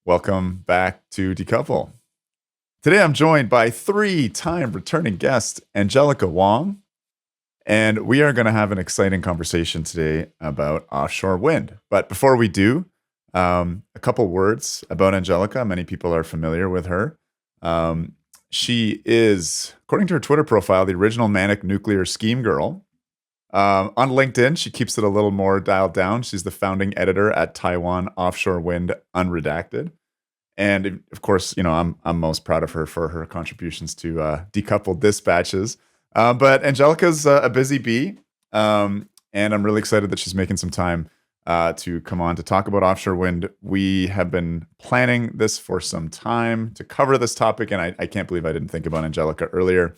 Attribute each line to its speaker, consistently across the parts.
Speaker 1: Welcome back to Decouple. Today I'm joined by three-time returning guest, Angelica Oung, and we are going to have an exciting conversation today about offshore wind. But before we do, a couple words about Angelica. Many people are familiar with her. She is, according to her Twitter profile, the original manic nuclear scheme girl. On LinkedIn, she keeps it a little more dialed down. She's the founding editor at Taiwan Offshore Wind Unredacted. And of course, I'm most proud of her for her contributions to decoupled dispatches. But Angelica's a busy bee, and I'm really excited that she's making some time to come on to talk about offshore wind. We have been planning this for some time to cover this topic, and I can't believe I didn't think about Angelica earlier.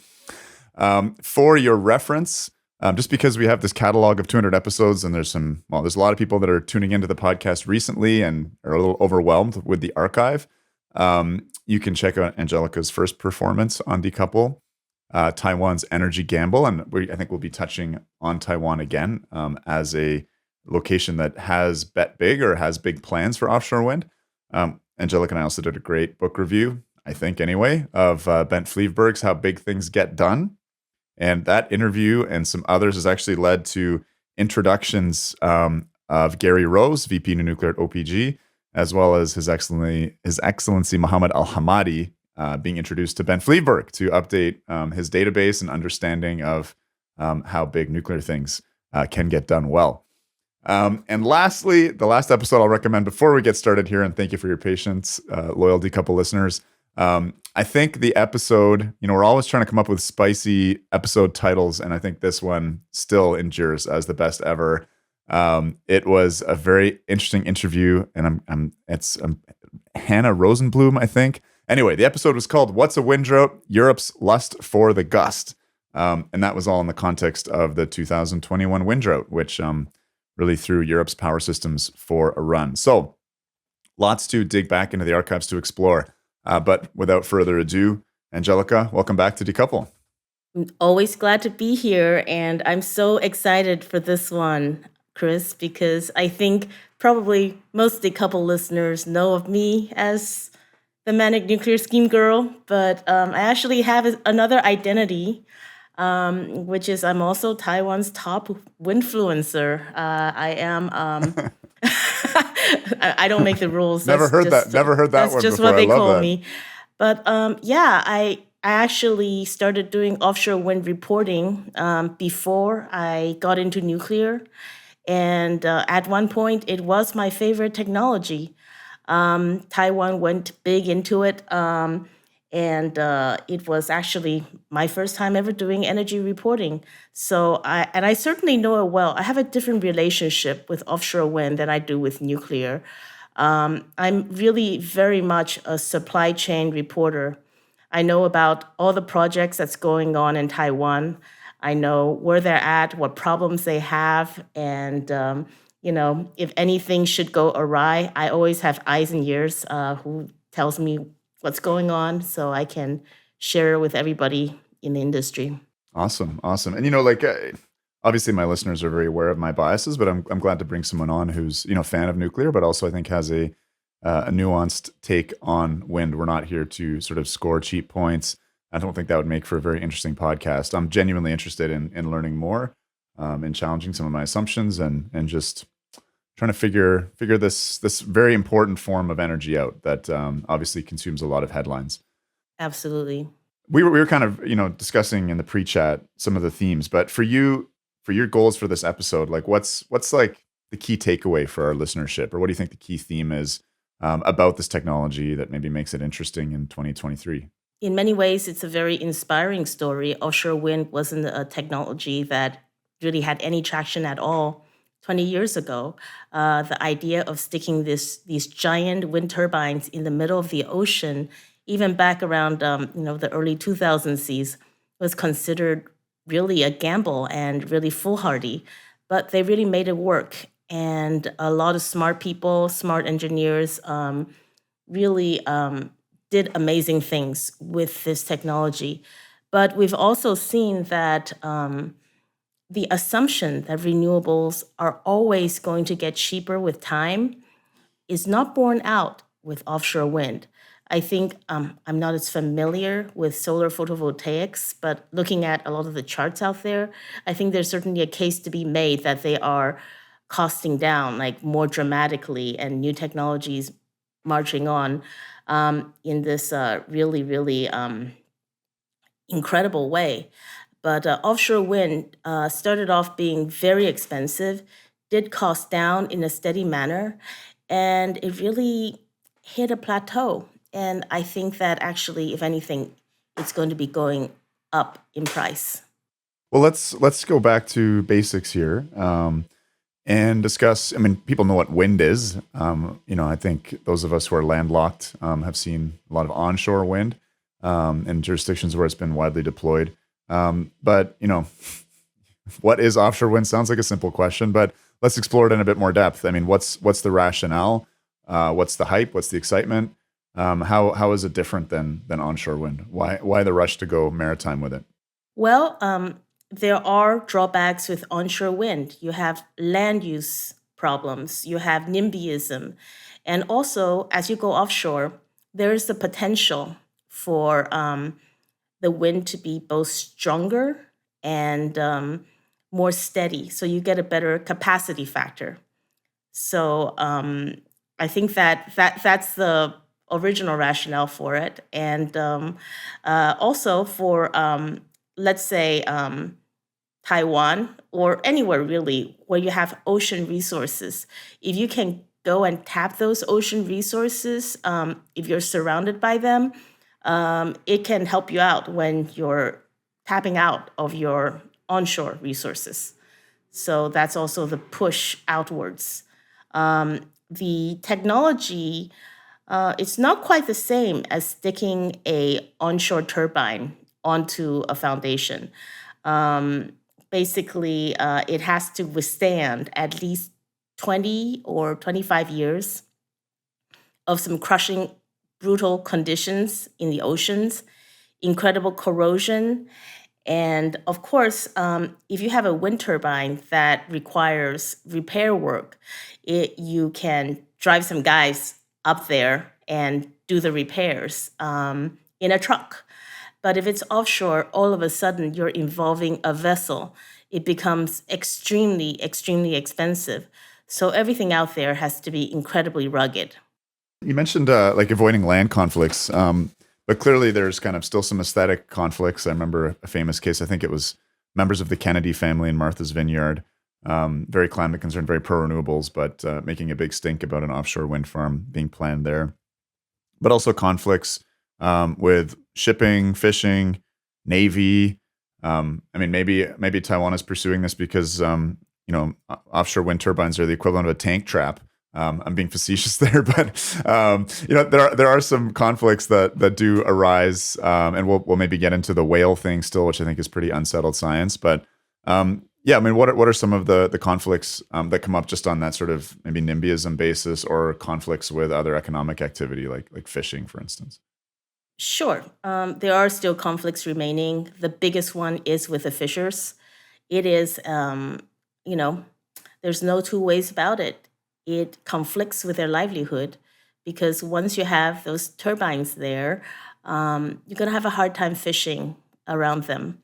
Speaker 1: For your reference, just because we have this catalog of 200 episodes, and there's a lot of people that are tuning into the podcast recently and are a little overwhelmed with the archive. You can check out Angelica's first performance on Decouple, Taiwan's Energy Gamble, and I think we'll be touching on Taiwan again as a location that has bet big or has big plans for offshore wind. Angelica and I also did a great book review, I think anyway, of Bent Fleveberg's How Big Things Get Done. And that interview and some others has actually led to introductions of Gary Rose, VP New Nuclear at OPG, as well as His Excellency Muhammad Al-Hamadi being introduced to Bent Fleveberg to update his database and understanding of how big nuclear things can get done well. And lastly, the last episode I'll recommend before we get started here, and thank you for your patience, loyal Decouple listeners. I think the episode, we're always trying to come up with spicy episode titles, and I think this one still endures as the best ever. It was a very interesting interview, and it's Hannah Rosenblum, I think. Anyway, the episode was called "What's a Wind Drought? Europe's Lust for the Gust," and that was all in the context of the 2021 wind drought, which really threw Europe's power systems for a run. So, lots to dig back into the archives to explore. But without further ado, Angelica, welcome back to Decouple.
Speaker 2: I'm always glad to be here, and I'm so excited for this one, Chris, because I think probably most Decouple listeners know of me as the manic nuclear scheme girl, but I actually have another identity, which is I'm also Taiwan's top windfluencer. I am. I don't make the rules.
Speaker 1: Never heard that one
Speaker 2: That's just
Speaker 1: before.
Speaker 2: what they
Speaker 1: I love
Speaker 2: call
Speaker 1: that.
Speaker 2: me. But I actually started doing offshore wind reporting before I got into nuclear. And at one point, it was my favorite technology. Taiwan went big into it. And it was actually my first time ever doing energy reporting. So I certainly know it well. I have a different relationship with offshore wind than I do with nuclear. I'm really very much a supply chain reporter. I know about all the projects that's going on in Taiwan. I know where they're at, what problems they have, and if anything should go awry, I always have eyes and ears who tells me what's going on, so I can share with everybody in the industry.
Speaker 1: Awesome. And obviously my listeners are very aware of my biases, but I'm glad to bring someone on who's a fan of nuclear, but also I think has a nuanced take on wind. We're not here to sort of score cheap points. I don't think that would make for a very interesting podcast. I'm genuinely interested in learning more, and challenging some of my assumptions, and just trying to figure this very important form of energy out that obviously consumes a lot of headlines.
Speaker 2: Absolutely.
Speaker 1: We were kind of discussing in the pre-chat some of the themes, but for your goals for this episode, like what's like the key takeaway for our listenership, or what do you think the key theme is about this technology that maybe makes it interesting in 2023?
Speaker 2: In many ways, it's a very inspiring story. Offshore wind wasn't a technology that really had any traction at all 20 years ago. The idea of sticking these giant wind turbines in the middle of the ocean, even back around the early 2000s, was considered really a gamble and really foolhardy. But they really made it work. And a lot of smart people, smart engineers, really did amazing things with this technology. But we've also seen that the assumption that renewables are always going to get cheaper with time is not borne out with offshore wind. I think I'm not as familiar with solar photovoltaics, but looking at a lot of the charts out there, I think there's certainly a case to be made that they are costing down like more dramatically and new technologies marching on in this really, really incredible way. But offshore wind started off being very expensive, did cost down in a steady manner, and it really hit a plateau. And I think that actually, if anything, it's going to be going up in price.
Speaker 1: Well, let's go back to basics here and discuss. I mean, people know what wind is. I think those of us who are landlocked have seen a lot of onshore wind in jurisdictions where it's been widely deployed. But what is offshore wind? Sounds like a simple question, but let's explore it in a bit more depth. I mean, what's the rationale? What's the hype? What's the excitement? How is it different than onshore wind? Why the rush to go maritime with it?
Speaker 2: Well, there are drawbacks with onshore wind. You have land use problems, you have NIMBYism, and also as you go offshore, there is the potential for the wind to be both stronger and more steady. So you get a better capacity factor. So I think that's the original rationale for it. And also for, let's say, Taiwan or anywhere really where you have ocean resources, if you can go and tap those ocean resources, if you're surrounded by them, it can help you out when you're tapping out of your onshore resources. So that's also the push outwards. The technology, it's not quite the same as sticking a onshore turbine onto a foundation. Basically, it has to withstand at least 20 or 25 years of some crushing, brutal conditions in the oceans, incredible corrosion. And of course, if you have a wind turbine that requires repair work, you can drive some guys up there and do the repairs in a truck. But if it's offshore, all of a sudden you're involving a vessel. It becomes extremely, extremely expensive. So everything out there has to be incredibly rugged.
Speaker 1: You mentioned like avoiding land conflicts, but clearly there's kind of still some aesthetic conflicts. I remember a famous case. I think it was members of the Kennedy family in Martha's Vineyard, very climate concerned, very pro renewables, but making a big stink about an offshore wind farm being planned there. But also conflicts with shipping, fishing, navy. I mean, maybe Taiwan is pursuing this because offshore wind turbines are the equivalent of a tank trap. I'm being facetious there, but there are some conflicts that do arise, and we'll maybe get into the whale thing still, which I think is pretty unsettled science. But yeah, I mean, what are some of the conflicts that come up just on that sort of maybe NIMBYism basis, or conflicts with other economic activity like fishing, for instance?
Speaker 2: Sure, there are still conflicts remaining. The biggest one is with the fishers. It is, there's no two ways about it. It conflicts with their livelihood because once you have those turbines there, you're going to have a hard time fishing around them.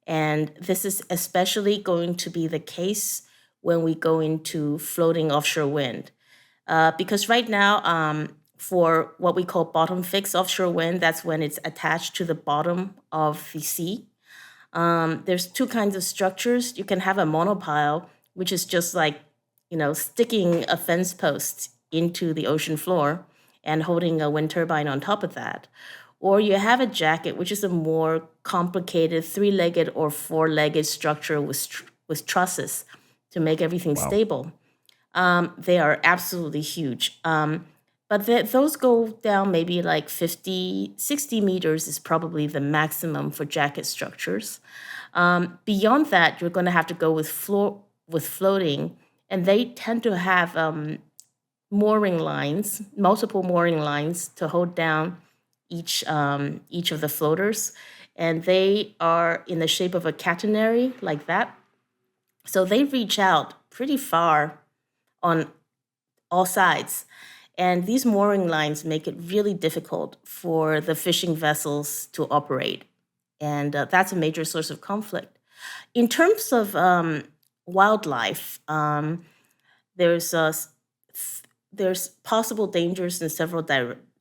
Speaker 2: And this is especially going to be the case when we go into floating offshore wind. Because right now, for what we call bottom fixed offshore wind, that's when it's attached to the bottom of the sea. There's two kinds of structures. You can have a monopile, which is just like, sticking a fence post into the ocean floor and holding a wind turbine on top of that. Or you have a jacket, which is a more complicated three-legged or four-legged structure with trusses to make everything
Speaker 1: Wow.
Speaker 2: stable. They are absolutely huge. But those go down maybe like 50, 60 meters is probably the maximum for jacket structures. Beyond that, you're going to have to go with floating, and they tend to have mooring lines, multiple mooring lines to hold down each of the floaters, and they are in the shape of a catenary like that. So they reach out pretty far on all sides. And these mooring lines make it really difficult for the fishing vessels to operate. And that's a major source of conflict. In terms of wildlife, there's there's possible dangers in several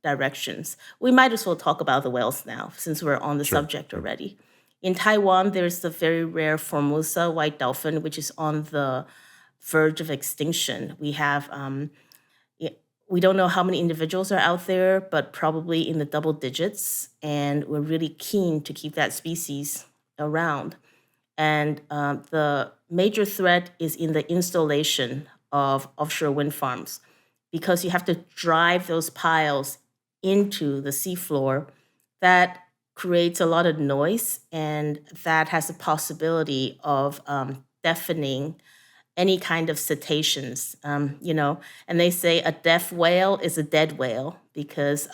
Speaker 2: directions. We might as well talk about the whales now, since we're on the
Speaker 1: Sure.
Speaker 2: subject already. In Taiwan, there's the very rare Formosa white dolphin, which is on the verge of extinction. We don't know how many individuals are out there, but probably in the double digits, and we're really keen to keep that species around. And the major threat is in the installation of offshore wind farms, because you have to drive those piles into the seafloor. That creates a lot of noise, and that has the possibility of deafening any kind of cetaceans, and they say a deaf whale is a dead whale, because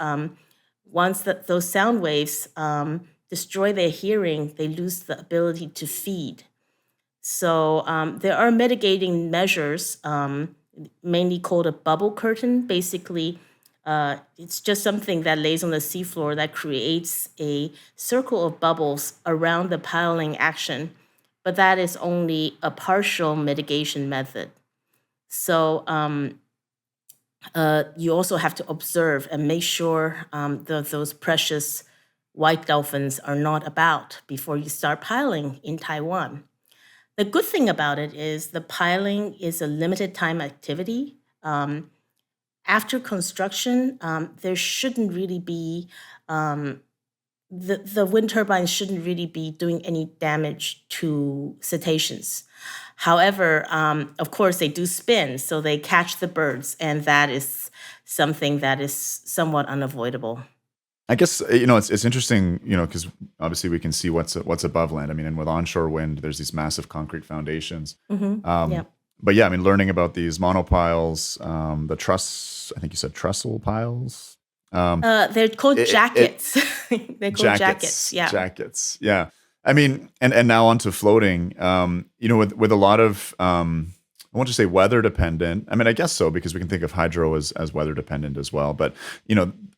Speaker 2: once those sound waves destroy their hearing, they lose the ability to feed. So there are mitigating measures, mainly called a bubble curtain. Basically, it's just something that lays on the seafloor that creates a circle of bubbles around the piling action, but that is only a partial mitigation method. So you also have to observe and make sure those precious white dolphins are not about before you start piling in Taiwan. The good thing about it is the piling is a limited time activity. After construction, there shouldn't really be the wind turbines shouldn't really be doing any damage to cetaceans. However, of course, they do spin, so they catch the birds, and that is something that is somewhat unavoidable.
Speaker 1: I guess it's interesting, because obviously we can see what's above land. I mean, and with onshore wind, there's these massive concrete foundations.
Speaker 2: Yeah.
Speaker 1: But yeah, I mean, learning about these monopiles, the truss, I think you said trussel piles.
Speaker 2: They're called
Speaker 1: It,
Speaker 2: jackets. They're called jackets.
Speaker 1: jackets,
Speaker 2: Yeah.
Speaker 1: jackets. Yeah. I mean, and now onto floating. With a lot of I won't just say weather dependent. I mean, I guess so, because we can think of hydro as weather dependent as well. But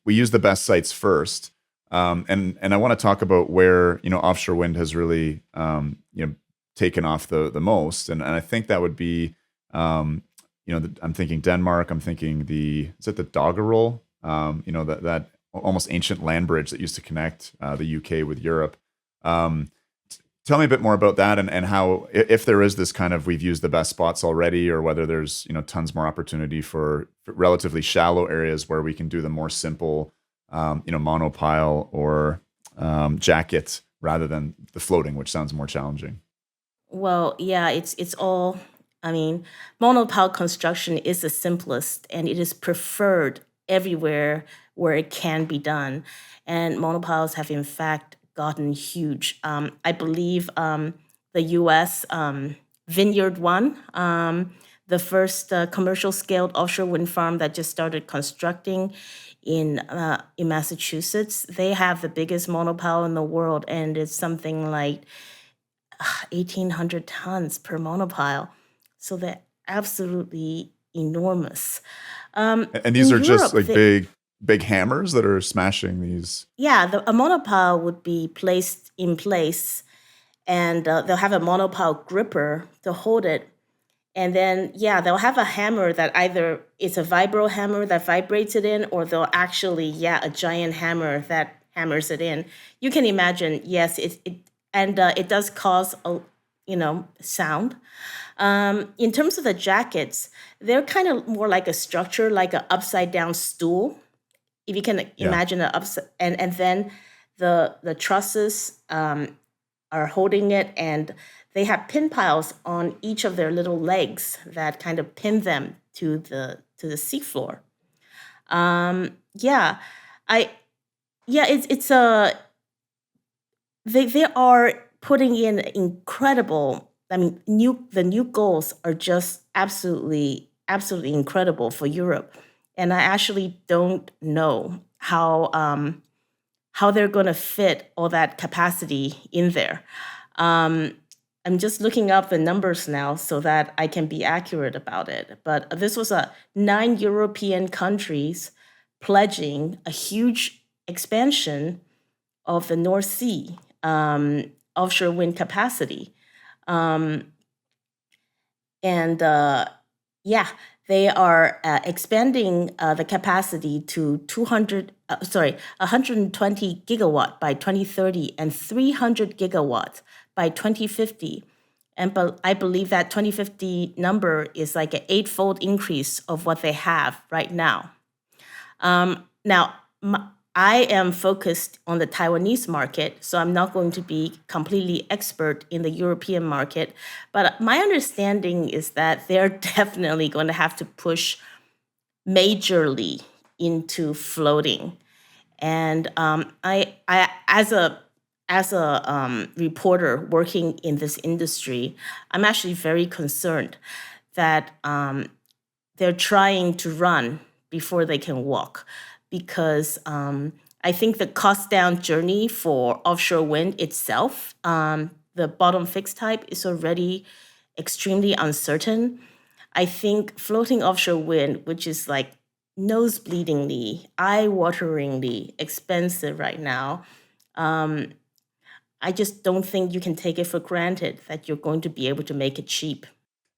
Speaker 1: we use the best sites first. And I want to talk about where offshore wind has really taken off the most. And I think that would be I'm thinking Denmark. I'm thinking is it the Doggerel? That almost ancient land bridge that used to connect the UK with Europe. Tell me a bit more about that, and how, if there is this kind of, we've used the best spots already, or whether there's tons more opportunity for relatively shallow areas where we can do the more simple monopile or jacket rather than the floating, which sounds more challenging.
Speaker 2: Well, yeah, it's all. I mean, monopile construction is the simplest, and it is preferred everywhere where it can be done. And monopiles have, in fact, gotten huge. I believe the U.S. Vineyard One, the first commercial scaled offshore wind farm that just started constructing in Massachusetts, they have the biggest monopile in the world, and it's something like 1,800 tons per monopile. So they're absolutely enormous.
Speaker 1: And these
Speaker 2: In
Speaker 1: are just
Speaker 2: Europe,
Speaker 1: like big hammers that are smashing these.
Speaker 2: yeah, a monopile would be placed in place, and they'll have a monopile gripper to hold it. And then, yeah, they'll have a hammer that either it's a vibro hammer that vibrates it in, or they'll actually, a giant hammer that hammers it in. You can imagine, yes, it does cause sound. In terms of the jackets, they're kind of more like a structure, like an upside down stool. If you can
Speaker 1: Yeah.
Speaker 2: imagine and then the trusses are holding it, and they have pin piles on each of their little legs that kind of pin them to the seafloor. Yeah, I yeah, it's a they are putting in incredible. I mean, the new goals are just absolutely incredible for Europe, and I actually don't know how they're going to fit all that capacity in there. Um, I'm just looking up the numbers now so that I can be accurate about it. But this was 9 European countries pledging a huge expansion of the North Sea offshore wind capacity. Um, and yeah, they are expanding the capacity to 120 gigawatt by 2030 and 300 gigawatts by 2050. But I believe that 2050 number is like an eightfold increase of what they have right now. Now, I am focused on the Taiwanese market, so I'm not going to be completely expert in the European market. But my understanding is that they're definitely going to have to push majorly into floating. And as a reporter working in this industry, I'm actually very concerned that they're trying to run before they can walk, because I think the cost down journey for offshore wind itself, the bottom fixed type, is already extremely uncertain. I think floating offshore wind, which is like nose-bleedingly, eye-wateringly expensive right now, I just don't think you can take it for granted that you're going to be able to make it cheap.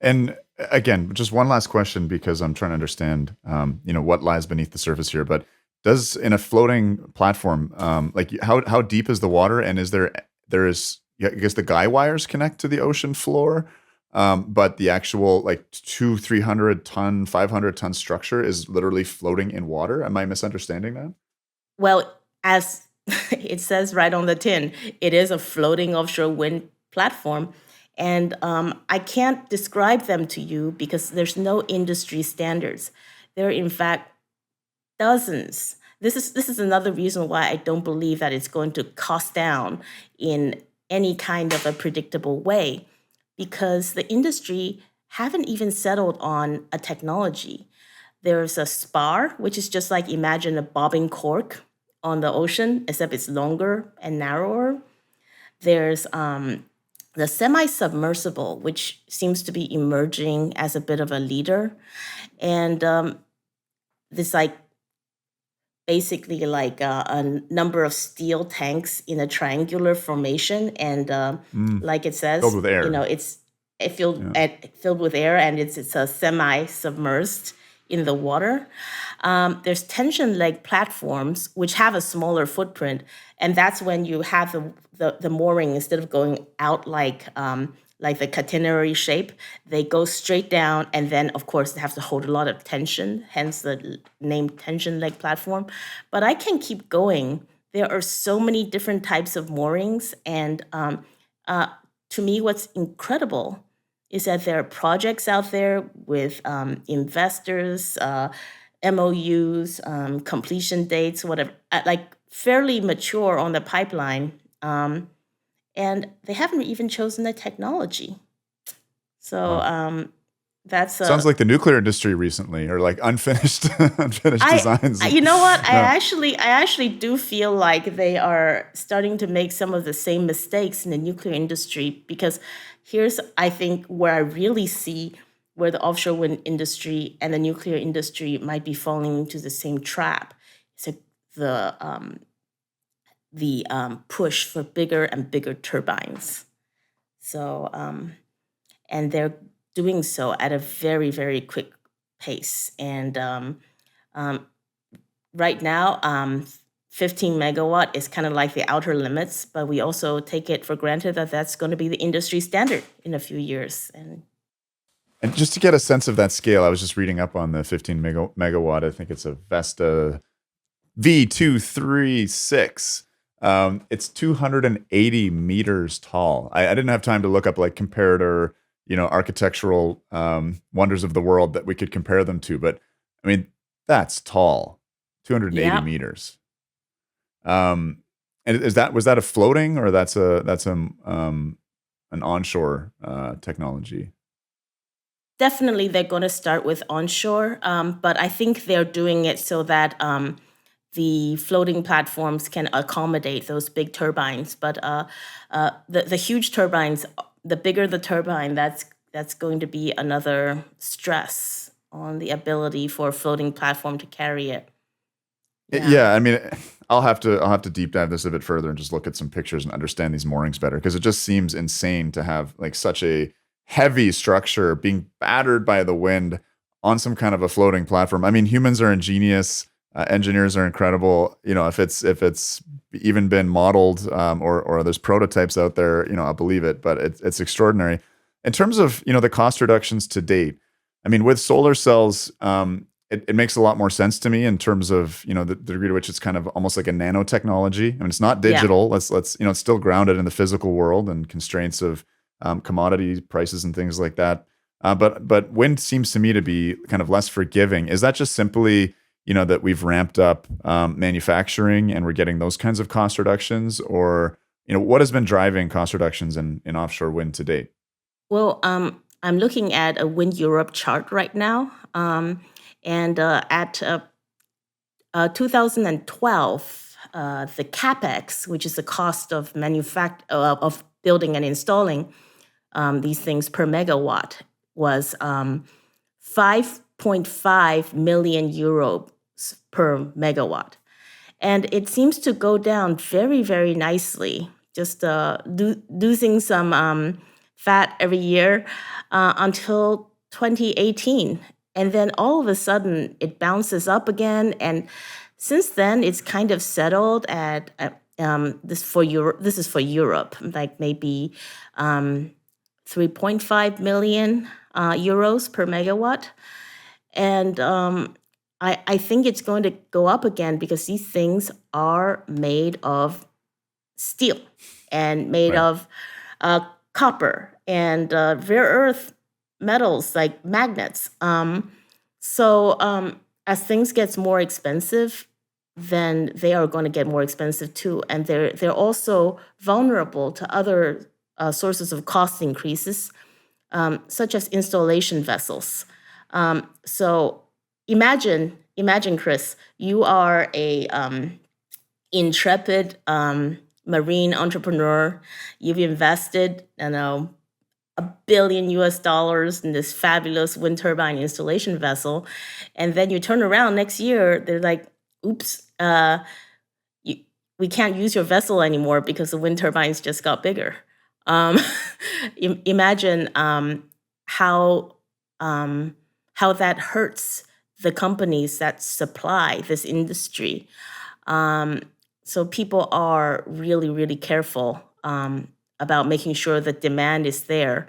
Speaker 1: And again, just one last question because I'm trying to understand, what lies beneath the surface here. But does in a floating platform, like how deep is the water, and is there is yeah, I guess the guy wires connect to the ocean floor, but the actual like 300 ton, 500 ton structure is literally floating in water. Am I misunderstanding that?
Speaker 2: Well, as it says right on the tin, it is a floating offshore wind platform. And I can't describe them to you because there's no industry standards. There are, in fact, dozens. This is another reason why I don't believe that it's going to cost down in any kind of a predictable way, because the industry haven't even settled on a technology. There's a spar, which is just like, imagine a bobbing cork on the ocean, except it's longer and narrower. There's the semi-submersible, which seems to be emerging as a bit of a leader, and this like basically like a number of steel tanks in a triangular formation, and
Speaker 1: Mm,
Speaker 2: like it
Speaker 1: filled
Speaker 2: says,
Speaker 1: with air.
Speaker 2: it's
Speaker 1: Yeah.
Speaker 2: filled with air, and it's a semi-submersed in the water. There's tension leg platforms which have a smaller footprint, and that's when you have the mooring, instead of going out like the catenary shape, they go straight down, and then of course they have to hold a lot of tension, hence the name tension leg platform. But I can keep going. There are so many different types of moorings, and uh, to me, what's incredible is that there are projects out there with investors, MOUs, completion dates, whatever, like fairly mature on the pipeline, and they haven't even chosen the technology. So
Speaker 1: Wow.
Speaker 2: that's
Speaker 1: Sounds like the nuclear industry recently, or like unfinished unfinished
Speaker 2: I,
Speaker 1: designs.
Speaker 2: you know what?
Speaker 1: Yeah.
Speaker 2: I actually do feel like they are starting to make some of the same mistakes in the nuclear industry, because here's, I think, where I really see where the offshore wind industry and the nuclear industry might be falling into the same trap. So the push for bigger and bigger turbines. So and they're doing so at a very, very quick pace. And um, right now, 15 megawatt is kind of like the outer limits, but we also take it for granted that that's going to be the industry standard in a few years.
Speaker 1: And just to get a sense of that scale, I was just reading up on the 15 megawatt. I think it's a Vesta V236. It's 280 meters tall. I didn't have time to look up like comparator, architectural wonders of the world that we could compare them to. But I mean, that's tall, 280
Speaker 2: Yeah,
Speaker 1: meters. And was that a floating, or that's an onshore technology?
Speaker 2: definitely they're going to start with onshore, but I think they're doing it so that the floating platforms can accommodate those big turbines. But the huge turbines, the bigger the turbine, that's going to be another stress on the ability for a floating platform to carry it. Yeah.
Speaker 1: Yeah, I mean, I'll have to deep dive this a bit further and just look at some pictures and understand these moorings better, because it just seems insane to have like such a heavy structure being battered by the wind on some kind of a floating platform. I mean, humans are ingenious, engineers are incredible. If it's even been modeled, or there's prototypes out there, I'll believe it. But it's extraordinary in terms of the cost reductions to date. I mean, with solar cells, it makes a lot more sense to me in terms of the degree to which it's kind of almost like a nanotechnology. I mean, it's not
Speaker 2: Yeah.
Speaker 1: digital. Let's it's still grounded in the physical world and constraints of commodity prices and things like that. But wind seems to me to be kind of less forgiving. Is that just simply that we've ramped up manufacturing and we're getting those kinds of cost reductions, or what has been driving cost reductions in offshore wind to date?
Speaker 2: Well, I'm looking at a Wind Europe chart right now, and at 2012, the capex, which is the cost of of building and installing these things per megawatt, was 5.5 million euros per megawatt. And it seems to go down very, very nicely, just losing some fat every year until 2018. And then all of a sudden, it bounces up again. And since then, it's kind of settled at this for Europe. This is for Europe, like maybe 3.5 million euros per megawatt. And I think it's going to go up again because these things are made of steel and made
Speaker 1: Right.
Speaker 2: of copper and rare earth metals like magnets. So as things gets more expensive, then they are going to get more expensive too, and they're also vulnerable to other sources of cost increases, such as installation vessels. So imagine, Chris, you are a intrepid marine entrepreneur. You've invested, $1 billion in this fabulous wind turbine installation vessel, and then you turn around next year, they're like, "Oops, we can't use your vessel anymore because the wind turbines just got bigger." Um, Imagine how how that hurts the companies that supply this industry. Um, so people are really, really careful about making sure that demand is there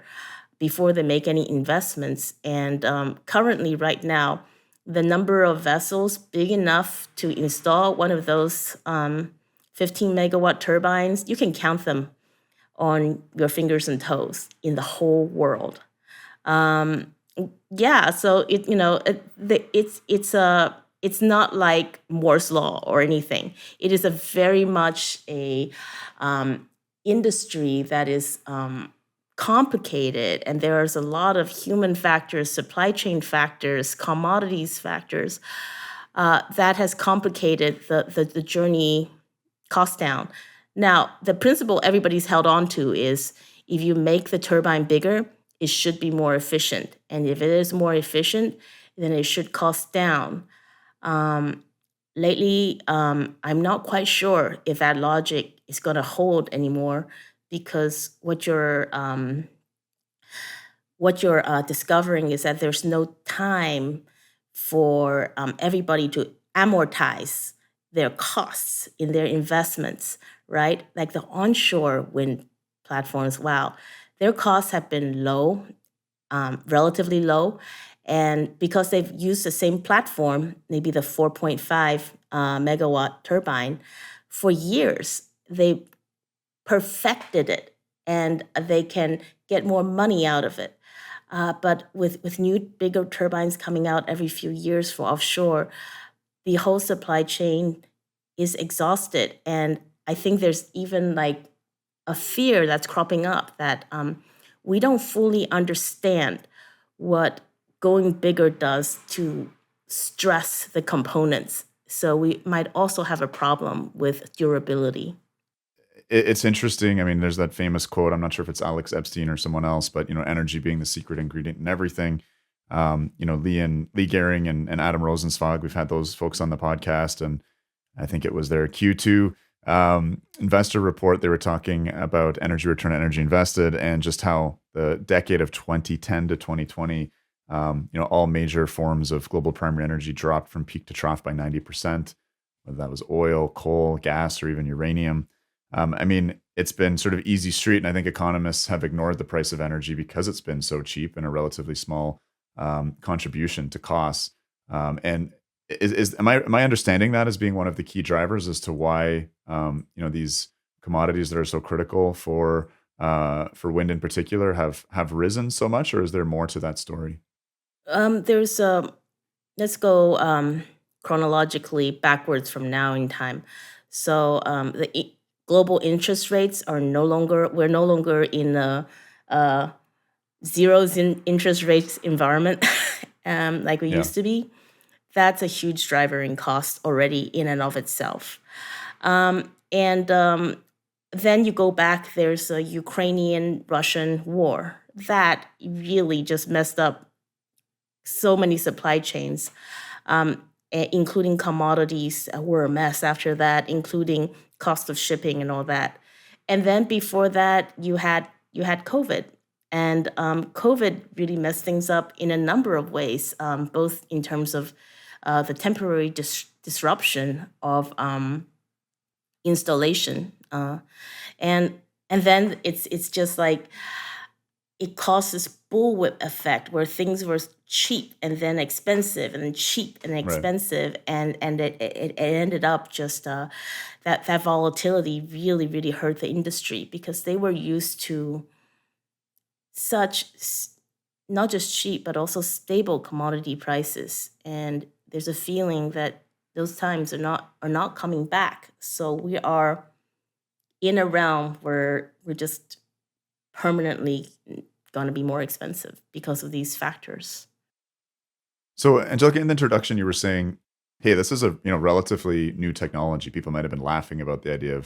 Speaker 2: before they make any investments. And currently, right now, the number of vessels big enough to install one of those 15 megawatt turbines, you can count them on your fingers and toes in the whole world. Um, yeah, so it's not like Moore's law or anything. It is a very much a industry that is complicated, and there's a lot of human factors, supply chain factors, commodities factors that has complicated the journey cost down. Now, the principle everybody's held on to is if you make the turbine bigger, it should be more efficient. And if it is more efficient, then it should cost down. Um, Lately, I'm not quite sure if that logic is going to hold anymore because what you're discovering is that there's no time for everybody to amortize their costs in their investments, right? Like the onshore wind platforms, wow, their costs have been low, relatively low. And because they've used the same platform, maybe the 4.5 megawatt turbine, for years, they perfected it and they can get more money out of it. But with new, bigger turbines coming out every few years for offshore, the whole supply chain is exhausted. And I think there's even like a fear that's cropping up that we don't fully understand what going bigger does to stress the components. So we might also have a problem with durability.
Speaker 1: it's interesting. I mean, there's that famous quote. I'm not sure if it's Alex Epstein or someone else, but energy being the secret ingredient in everything. Lee Gehring and Adam Rosenzweig. We've had those folks on the podcast, and I think it was their Q2 investor report. They were talking about energy return, energy invested, and just how the decade of 2010 to 2020, all major forms of global primary energy dropped from peak to trough by 90%, whether that was oil, coal, gas, or even uranium. I mean, it's been sort of easy street, and I think economists have ignored the price of energy because it's been so cheap and a relatively small contribution to costs. And am I understanding that as being one of the key drivers as to why these commodities that are so critical for wind in particular have risen so much, or is there more to that story?
Speaker 2: There's let's go chronologically backwards from now in time. So global interest rates are we're no longer in a zeros in interest rates environment like we
Speaker 1: Yeah,
Speaker 2: used to be. That's a huge driver in cost already in and of itself. And then you go back, there's a Ukrainian-Russian war that really just messed up so many supply chains, including commodities were a mess after that, including cost of shipping and all that. And then before that, you had COVID, and COVID really messed things up in a number of ways, both in terms of the temporary disruption of installation, and and then it's just like it caused this bullwhip effect where things were cheap and then expensive and then cheap and
Speaker 1: right.
Speaker 2: expensive, and it ended up just that volatility really hurt the industry because they were used to such not just cheap but also stable commodity prices, and there's a feeling that those times are not coming back. So we are in a realm where we're just permanently going to be more expensive because of these factors.
Speaker 1: So, Angelica, in the introduction, you were saying, "Hey, this is a relatively new technology." People might have been laughing about the idea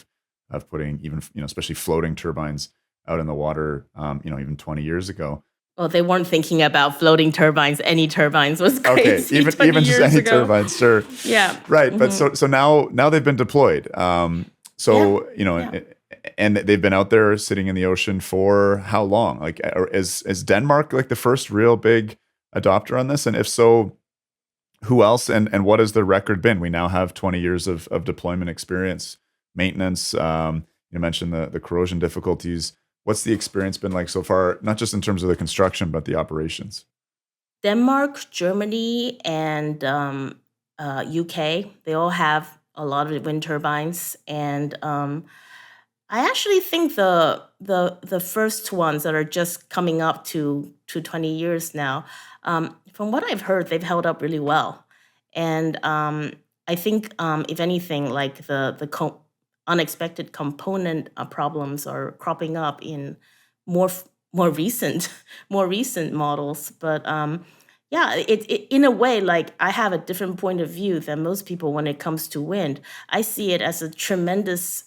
Speaker 1: of putting even especially floating turbines out in the water, even 20 years ago.
Speaker 2: Well, they weren't thinking about floating turbines. Any turbines was
Speaker 1: Okay,
Speaker 2: crazy
Speaker 1: even
Speaker 2: 20
Speaker 1: even just
Speaker 2: years
Speaker 1: any
Speaker 2: ago.
Speaker 1: turbines, sure,
Speaker 2: Yeah.
Speaker 1: right. But
Speaker 2: Hmm.
Speaker 1: so now they've been deployed.
Speaker 2: Yeah.
Speaker 1: So
Speaker 2: Yeah.
Speaker 1: and they've been out there sitting in the ocean for how long? Like, is Denmark like the first real big adopter on this? And if so, who else, and what has the record been? We now have 20 years of deployment experience, maintenance. You mentioned the corrosion difficulties. What's the experience been like so far, not just in terms of the construction, but the operations?
Speaker 2: Denmark, Germany, and UK, they all have a lot of wind turbines. And I actually think the first ones that are just coming up to 20 years now, from what I've heard, they've held up really well. And I think, if anything, like the unexpected component problems are cropping up in more more recent more recent models. But yeah, in a way, like I have a different point of view than most people when it comes to wind. I see it as a tremendous.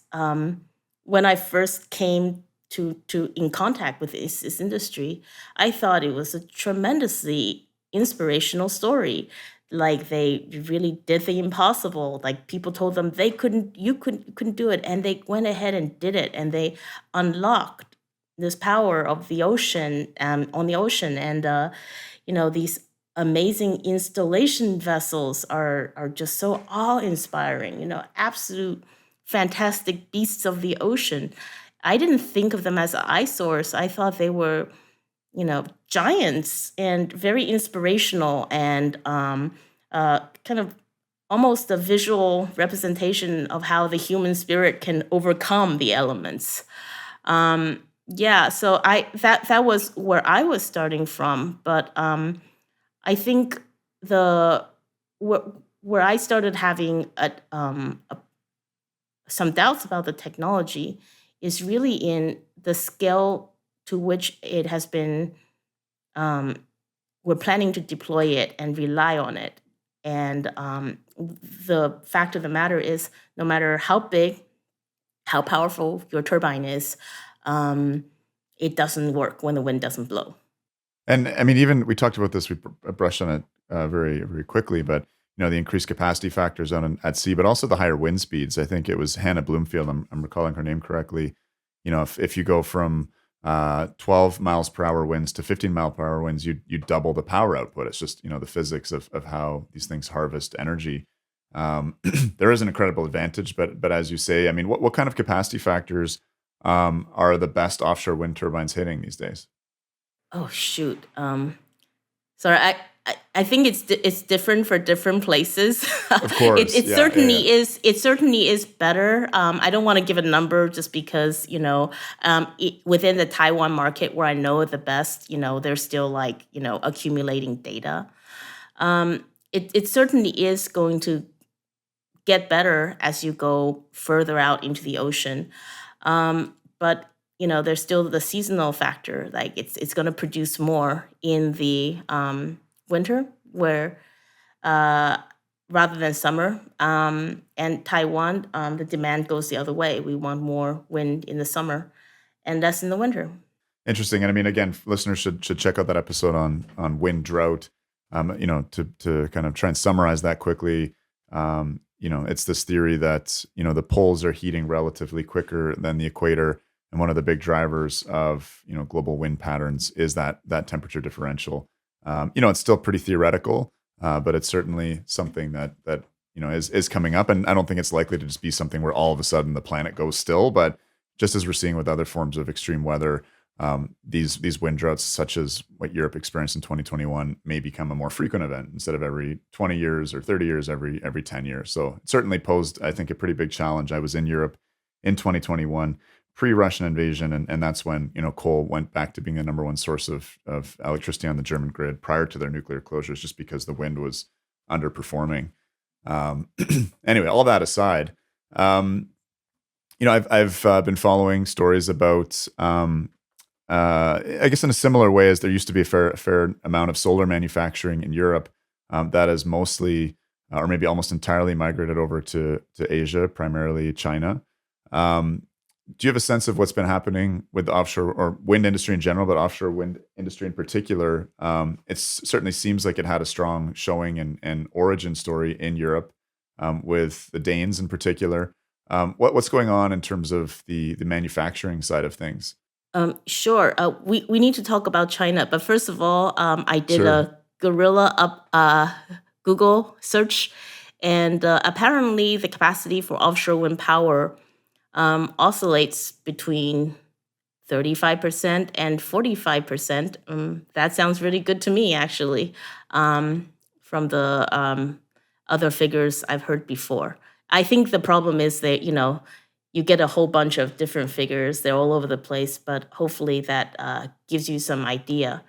Speaker 2: When I first came to in contact with this industry, I thought it was a tremendously inspirational story. Like they really did the impossible. Like people told them they couldn't, you couldn't do it, and they went ahead and did it, and they unlocked this power of the ocean, on the ocean, and these amazing installation vessels are just so awe-inspiring. Absolute fantastic beasts of the ocean. I didn't think of them as eyesores. I thought they were, giants and very inspirational, and kind of almost a visual representation of how the human spirit can overcome the elements. Yeah, so that was where I was starting from, but I think the where, where I started having some doubts about the technology is really in the scale to which it has been. Um, we're planning to deploy it and rely on it, and the fact of the matter is, no matter how big how powerful your turbine is, it doesn't work when the wind doesn't blow.
Speaker 1: And I mean, even we talked about this, we brushed on it very, very quickly, but the increased capacity factors at sea, but also the higher wind speeds. I think it was Hannah Bloomfield, I'm recalling her name correctly. If you go from 12 miles per hour winds to 15 mile per hour winds, you double the power output. It's just, the physics of how these things harvest energy. There is an incredible advantage, but as you say, I mean, what kind of capacity factors are the best offshore wind turbines hitting these days?
Speaker 2: Oh shoot. Sorry, I think it's different for different places.
Speaker 1: Of
Speaker 2: it
Speaker 1: course.
Speaker 2: it
Speaker 1: Yeah, yeah, yeah.
Speaker 2: certainly is it certainly is better. I don't want to give a number just because within the Taiwan market where I know the best, they're still like accumulating data. It certainly is going to get better as you go further out into the ocean. But there's still the seasonal factor. Like it's going to produce more in the winter, where uh, rather than summer. And Taiwan, the demand goes the other way. We want more wind in the summer and less in the winter.
Speaker 1: Interesting. And I mean, again, listeners should check out that episode on wind drought. To kind of try and summarize that quickly. It's this theory that the poles are heating relatively quicker than the equator, and one of the big drivers of global wind patterns is that temperature differential. It's still pretty theoretical, but it's certainly something that is coming up, and I don't think it's likely to just be something where all of a sudden the planet goes still. But just as we're seeing with other forms of extreme weather, these wind droughts, such as what Europe experienced in 2021, may become a more frequent event instead of every 20 years or 30 years, every 10 years. So it certainly posed, I think, a pretty big challenge. I was in Europe in 2021, pre-Russian invasion, and that's when coal went back to being the number one source of electricity on the German grid prior to their nuclear closures, just because the wind was underperforming. Anyway, all that aside, I've been following stories about. I guess in a similar way as there used to be a fair amount of solar manufacturing in Europe, that has mostly, or maybe almost entirely, migrated over to Asia, primarily China. Do you have a sense of what's been happening with the offshore or wind industry in general, but offshore wind industry in particular? It certainly seems like it had a strong showing and origin story in Europe, with the Danes in particular. What's going on in terms of the manufacturing side of things?
Speaker 2: Sure. We need to talk about China, but first of all, I did
Speaker 1: Sure.
Speaker 2: a guerrilla up Google search, and apparently the capacity for offshore wind power oscillates between 35% and 45%. That sounds really good to me, actually, from the other figures I've heard before. I think the problem is that, you get a whole bunch of different figures. They're all over the place, but hopefully that gives you some idea.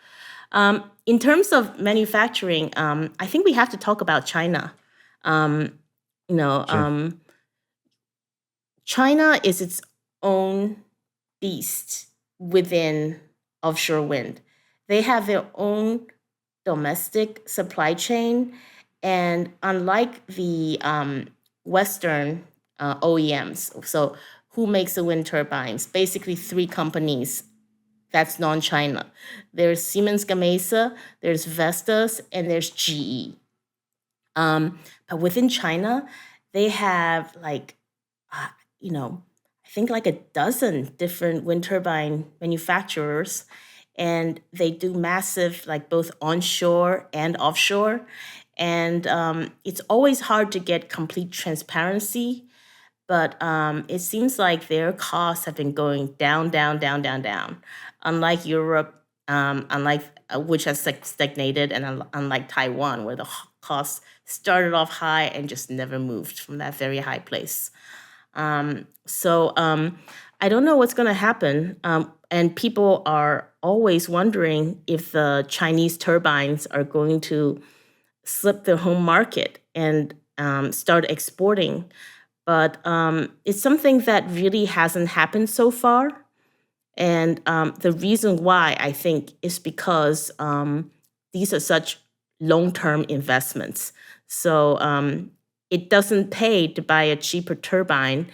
Speaker 2: In terms of manufacturing, I think we have to talk about China. Um, you know,
Speaker 1: Sure.
Speaker 2: um, China is its own beast within offshore wind. They have their own domestic supply chain, and unlike the Western OEMs, so who makes the wind turbines? Basically, three companies. That's non-China. There's Siemens Gamesa, there's Vestas, and there's GE. But within China, they have like, uh, I think like a dozen different wind turbine manufacturers, and they do massive, like both onshore and offshore. And it's always hard to get complete transparency, but it seems like their costs have been going down, down, down, down, down. Unlike Europe, unlike which has stagnated, and unlike Taiwan, where the costs started off high and just never moved from that very high place. So I don't know what's going to happen. And people are always wondering if the Chinese turbines are going to slip the home market and start exporting. But it's something that really hasn't happened so far. And the reason why, I think, is because these are such long-term investments. So it doesn't pay to buy a cheaper turbine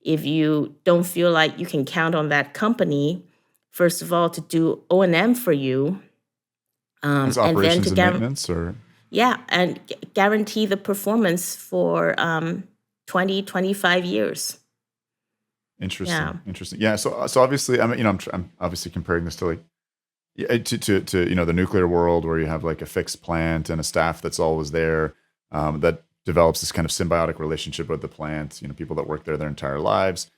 Speaker 2: if you don't feel like you can count on that company, first of all, to do O&M for you,
Speaker 1: That's
Speaker 2: and then
Speaker 1: operations
Speaker 2: to
Speaker 1: and maintenance, or
Speaker 2: guarantee the performance for 20, 25 years. Yeah.
Speaker 1: interesting. Yeah. So obviously, I mean, I'm obviously comparing this to like to the nuclear world where you have like a fixed plant and a staff that's always there, that develops this kind of symbiotic relationship with the plant. People that work there their entire lives.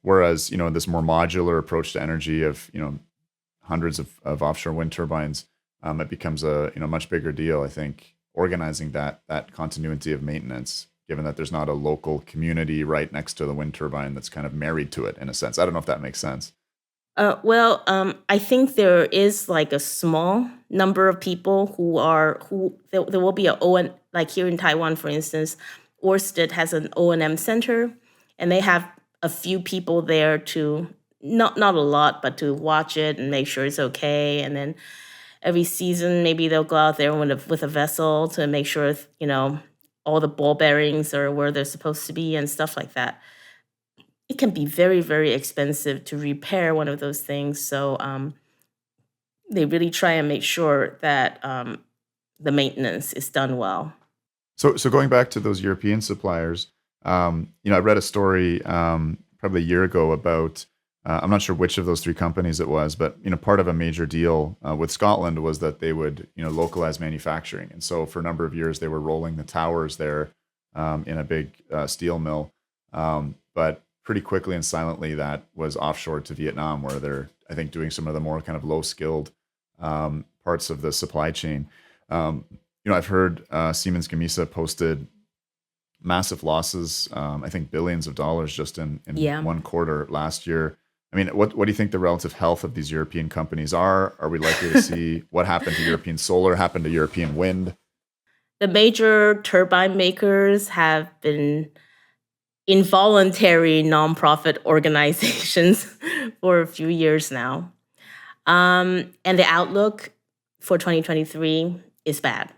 Speaker 1: Whereas this more modular approach to energy of hundreds of offshore wind turbines, it becomes a much bigger deal. I think organizing that continuity of maintenance, given that there's not a local community right next to the wind turbine that's kind of married to it in a sense. I don't know if that makes sense.
Speaker 2: I think there is like a small number of people who there will be a O&M, like here in Taiwan, for instance, Ørsted has an O&M center, and they have a few people there to not a lot, but to watch it and make sure it's okay. And then every season, maybe they'll go out there with a vessel to make sure all the ball bearings are where they're supposed to be and stuff like that. It can be very, very expensive to repair one of those things. So they really try and make sure that the maintenance is done well.
Speaker 1: So going back to those European suppliers, I read a story probably a year ago about I'm not sure which of those three companies it was, but part of a major deal with Scotland was that they would localize manufacturing, and so for a number of years they were rolling the towers there in a big steel mill, but pretty quickly and silently that was offshore to Vietnam, where they're I think doing some of the more kind of low skilled parts of the supply chain. I've heard Siemens Gamesa posted massive losses, I think billions of dollars just in
Speaker 2: Yeah.
Speaker 1: one quarter last year. I mean, what do you think the relative health of these European companies are? Are we likely to see what happened to European solar happen to European wind?
Speaker 2: The major turbine makers have been involuntary nonprofit organizations for a few years now. And the outlook for 2023 is bad.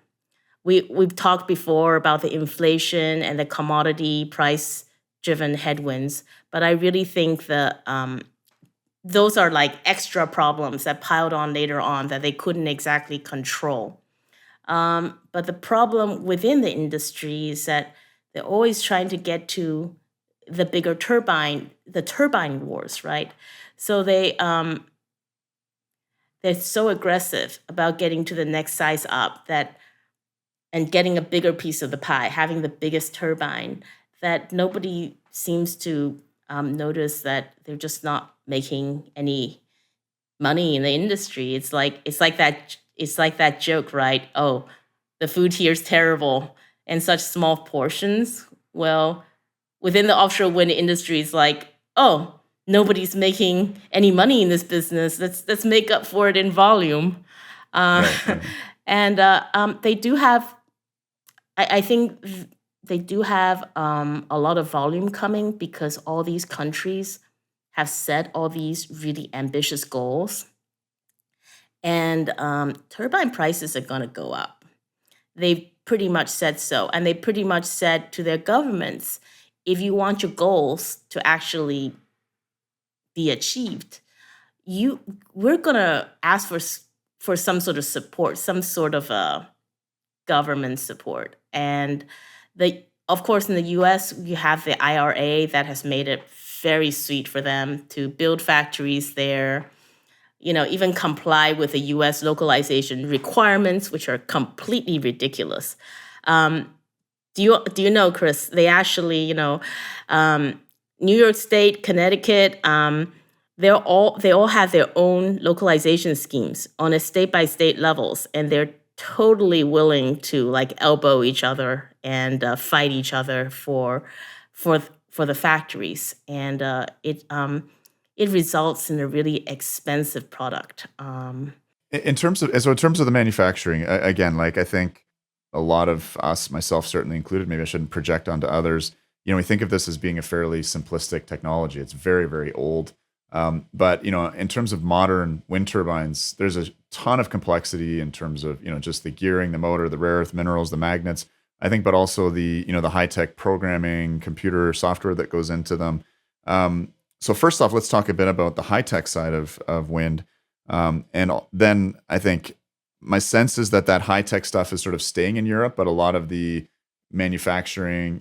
Speaker 2: We've talked before about the inflation and the commodity price driven headwinds, but I really think that those are like extra problems that piled on later on that they couldn't exactly control. But the problem within the industry is that they're always trying to get to the bigger the turbine wars, right? So they're so aggressive about getting to the next size up and getting a bigger piece of the pie, having the biggest turbine, that nobody seems to notice that they're just not making any money in the industry. It's like that joke, right? Oh, the food here is terrible and such small portions. Well, within the offshore wind industry, it's like, oh, nobody's making any money in this business. Let's make up for it in volume.
Speaker 1: Right.
Speaker 2: And they do have, I think they do have a lot of volume coming because all these countries have set all these really ambitious goals. And turbine prices are going to go up. They've pretty much said so. And they pretty much said to their governments, if you want your goals to actually be achieved, we're going to ask for some sort of support, some sort of government support. And of course, in the US, you have the IRA that has made it very sweet for them to build factories there, even comply with the US localization requirements, which are completely ridiculous. Do you know, Chris? They actually, New York State, Connecticut, they all have their own localization schemes on a state by state levels, and they're totally willing to like elbow each other and fight each other for the factories, and it results in a really expensive product.
Speaker 1: In terms of the manufacturing, again, like I think a lot of us, myself certainly included, maybe I shouldn't project onto others. We think of this as being a fairly simplistic technology. It's very, very old. But in terms of modern wind turbines, there's a ton of complexity in terms of just the gearing, the motor, the rare earth minerals, the magnets. I think, but also the the high tech programming, computer software that goes into them. So first off, let's talk a bit about the high tech side of wind, then I think my sense is that high tech stuff is sort of staying in Europe, but a lot of the manufacturing,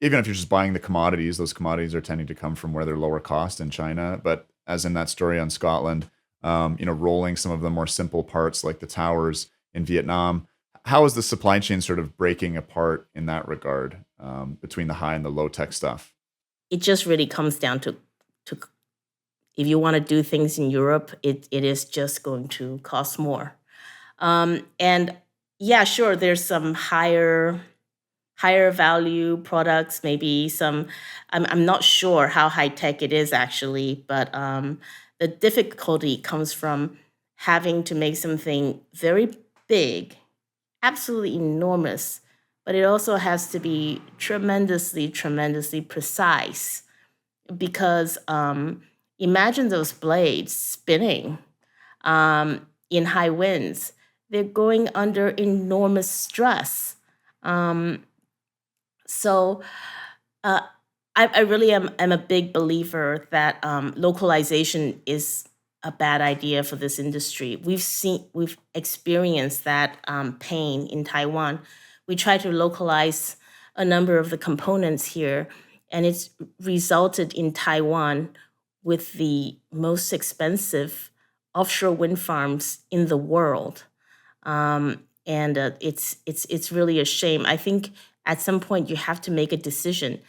Speaker 1: even if you're just buying the commodities, those commodities are tending to come from where they're lower cost in China. But as in that story on Scotland, rolling some of the more simple parts like the towers in Vietnam. How is the supply chain sort of breaking apart in that regard between the high and the low tech stuff?
Speaker 2: It just really comes down to if you want to do things in Europe, it is just going to cost more. And yeah, sure, there's some higher value products, maybe some. I'm not sure how high tech it is actually, but the difficulty comes from having to make something very big, absolutely enormous, but it also has to be tremendously, tremendously precise because imagine those blades spinning in high winds. They're going under enormous stress. Um, so uh, I really am a big believer that localization is a bad idea for this industry. We've experienced that pain in Taiwan. We try to localize a number of the components here, and it's resulted in Taiwan with the most expensive offshore wind farms in the world. And it's really a shame. I think at some point you have to make a decision.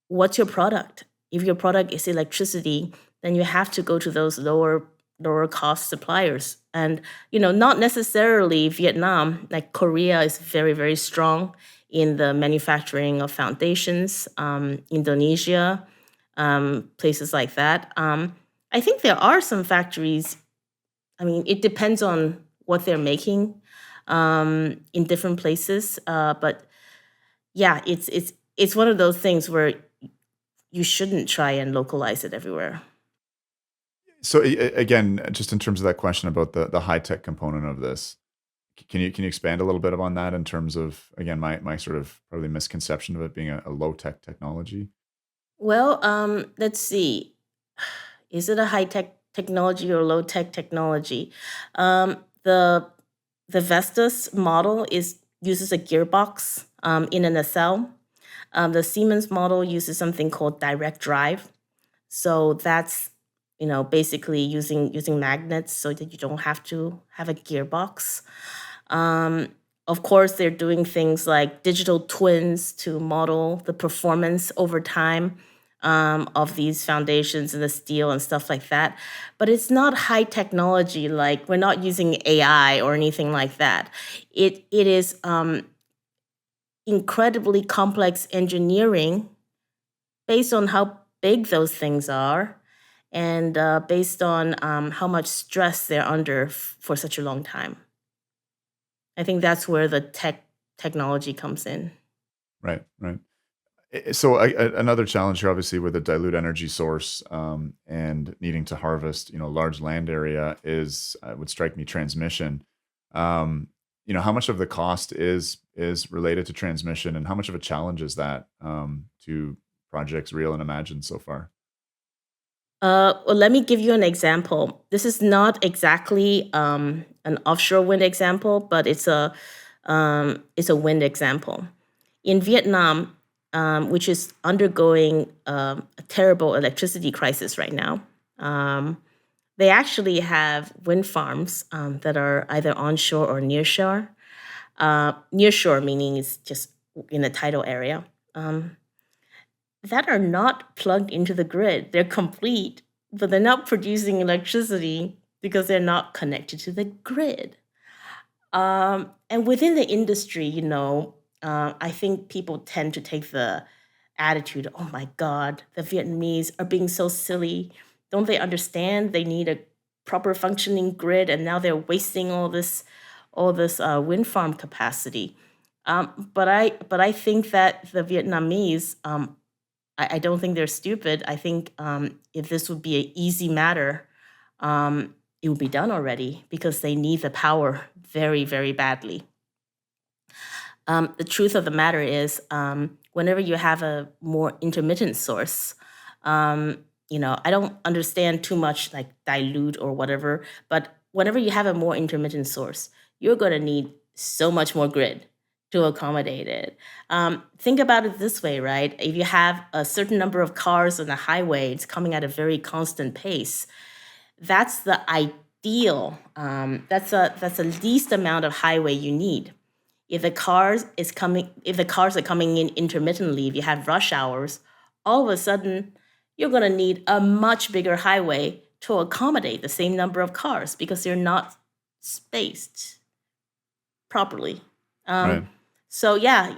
Speaker 2: What's your product? If your product is electricity, then you have to go to those lower cost suppliers. And not necessarily Vietnam, like Korea is very, very strong in the manufacturing of foundations, Indonesia, places like that. I think there are some factories. I mean, it depends on what they're making in different places. But yeah, it's one of those things where you shouldn't try and localize it everywhere.
Speaker 1: So again, just in terms of that question about the high tech component of this, can you expand a little bit on that in terms of again my sort of probably misconception of it being a low tech technology?
Speaker 2: Well, let's see. Is it a high tech technology or low tech technology? The Vestas model is uses a gearbox in a nacelle. The Siemens model uses something called direct drive. So that's basically using magnets so that you don't have to have a gearbox. Um, of course, they're doing things like digital twins to model the performance over time of these foundations and the steel and stuff like that. But it's not high technology, like we're not using AI or anything like that. It is incredibly complex engineering based on how big those things are and based on how much stress they're under for such a long time. I think that's where the technology comes in.
Speaker 1: Right, right. So another challenge here, obviously, with a dilute energy source and needing to harvest, large land area is would strike me transmission. How much of the cost is related to transmission, and how much of a challenge is that to projects real and imagined so far?
Speaker 2: Well, let me give you an example. This is not exactly an offshore wind example, but it's a wind example. In Vietnam, which is undergoing a terrible electricity crisis right now, they actually have wind farms that are either onshore or nearshore. Nearshore meaning it's just in the tidal area. That are not plugged into the grid. They're complete, but they're not producing electricity because they're not connected to the grid. And within the industry, I think people tend to take the attitude, oh my God, the Vietnamese are being so silly. Don't they understand they need a proper functioning grid and now they're wasting all this wind farm capacity. But I think that the Vietnamese, I don't think they're stupid. I think if this would be an easy matter, it would be done already because they need the power very, very badly. The truth of the matter is, whenever you have a more intermittent source, I don't understand too much like dilute or whatever, but whenever you have a more intermittent source, you're going to need so much more grid to accommodate it. Think about it this way, right? If you have a certain number of cars on the highway, it's coming at a very constant pace. That's the ideal. That's the least amount of highway you need. If the cars are coming in intermittently, if you have rush hours, all of a sudden you're going to need a much bigger highway to accommodate the same number of cars because they're not spaced properly.
Speaker 1: Right.
Speaker 2: So yeah,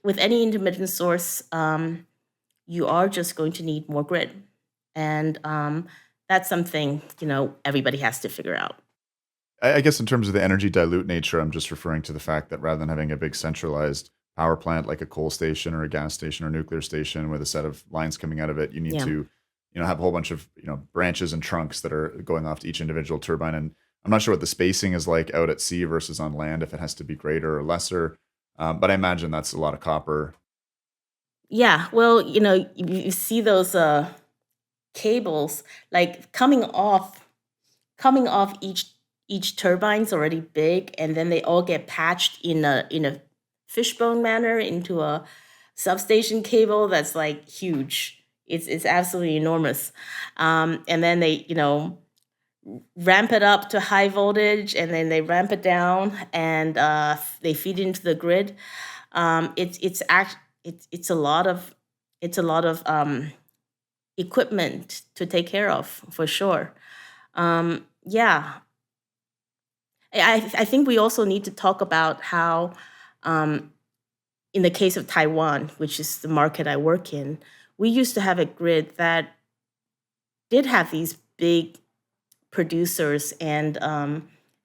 Speaker 2: with any intermittent source, you are just going to need more grid, and that's something everybody has to figure out.
Speaker 1: I guess in terms of the energy dilute nature, I'm just referring to the fact that rather than having a big centralized power plant like a coal station or a gas station or nuclear station with a set of lines coming out of it, you need
Speaker 2: Yeah.
Speaker 1: to, have a whole bunch of, branches and trunks that are going off to each individual turbine. And I'm not sure what the spacing is like out at sea versus on land, if it has to be greater or lesser. But I imagine that's a lot of copper.
Speaker 2: Yeah, well, you see those cables like coming off each turbine's already big, and then they all get patched in a fishbone manner into a substation cable that's like huge. It's absolutely enormous. And then they ramp it up to high voltage, and then they ramp it down, and they feed into the grid. It's a lot of equipment to take care of for sure. Yeah, I think we also need to talk about how, um, in the case of Taiwan, which is the market I work in, we used to have a grid that did have these big producers, and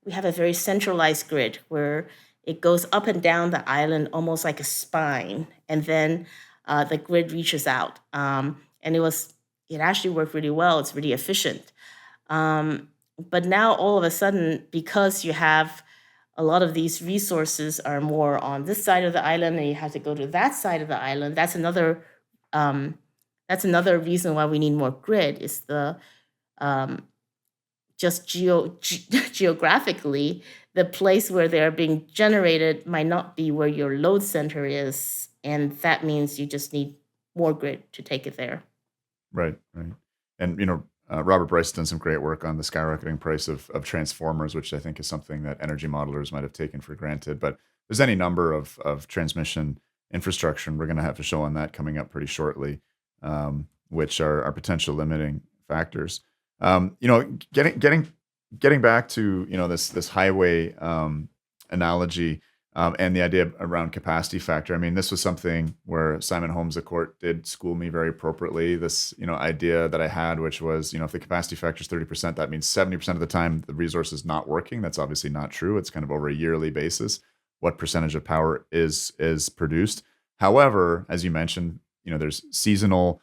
Speaker 2: we have a very centralized grid where it goes up and down the island almost like a spine, and then the grid reaches out. And it actually worked really well. It's really efficient. But now all of a sudden, because you have a lot of these resources are more on this side of the island, and you have to go to that side of the island. Um, that's another reason why we need more grid. Is the um, just geographically, the place where they're being generated might not be where your load center is, and that means you just need more grid to take it there.
Speaker 1: Right, right. And, Robert Bryce done some great work on the skyrocketing price of transformers, which I think is something that energy modelers might have taken for granted. But there's any number of transmission infrastructure, and we're going to have a show on that coming up pretty shortly, which are potential limiting factors. Um, you know, getting getting getting back to this highway analogy, and the idea around capacity factor. I mean, this was something where Simon Holmes at court did school me very appropriately. This idea that I had, which was if the capacity factor is 30%, that means 70% of the time the resource is not working. That's obviously not true. It's kind of over a yearly basis what percentage of power is produced. However, as you mentioned, there's seasonal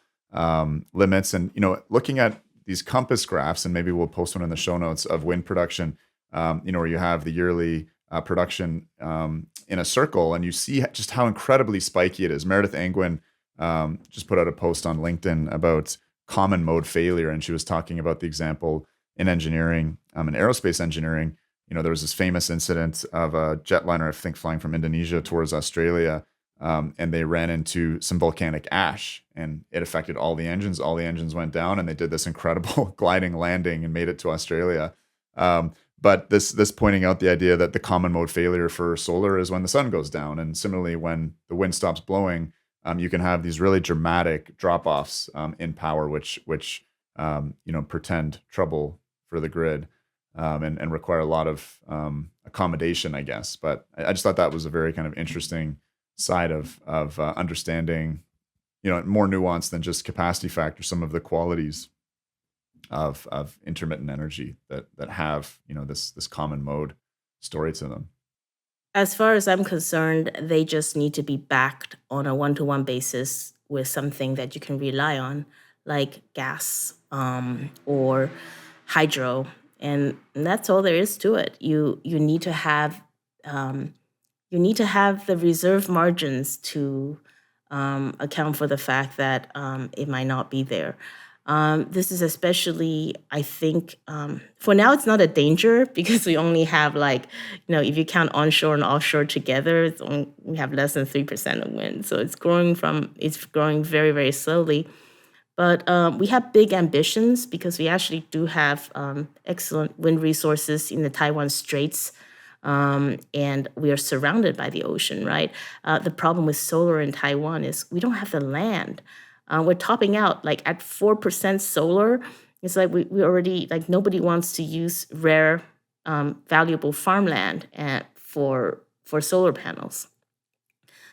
Speaker 1: limits, and looking at these compass graphs, and maybe we'll post one in the show notes of wind production, where you have the yearly production in a circle, and you see just how incredibly spiky it is. Meredith Angwin just put out a post on LinkedIn about common mode failure, and she was talking about the example in engineering, in aerospace engineering. There was this famous incident of a jetliner, I think, flying from Indonesia towards Australia, and they ran into some volcanic ash, and it affected all the engines. All the engines went down, and they did this incredible gliding landing and made it to Australia. But this pointing out the idea that the common mode failure for solar is when the sun goes down, and similarly when the wind stops blowing, you can have these really dramatic drop offs in power, which portend trouble for the grid, and require a lot of accommodation, I guess. But I just thought that was a very kind of interesting side of understanding, more nuanced than just capacity factor, some of the qualities of intermittent energy that have this common mode story to them.
Speaker 2: As far as I'm concerned, they just need to be backed on a one-to-one basis with something that you can rely on, like gas, or hydro, and that's all there is to it. You need to have um, you need to have the reserve margins to account for the fact that it might not be there. This is especially, I think, for now it's not a danger because we only have if you count onshore and offshore together, we have less than 3% of wind. So it's growing very, very slowly. But we have big ambitions because we actually do have excellent wind resources in the Taiwan Straits. And we are surrounded by the ocean, right? The problem with solar in Taiwan is we don't have the land. We're topping out at 4% solar. It's like we already, nobody wants to use rare, valuable farmland for solar panels.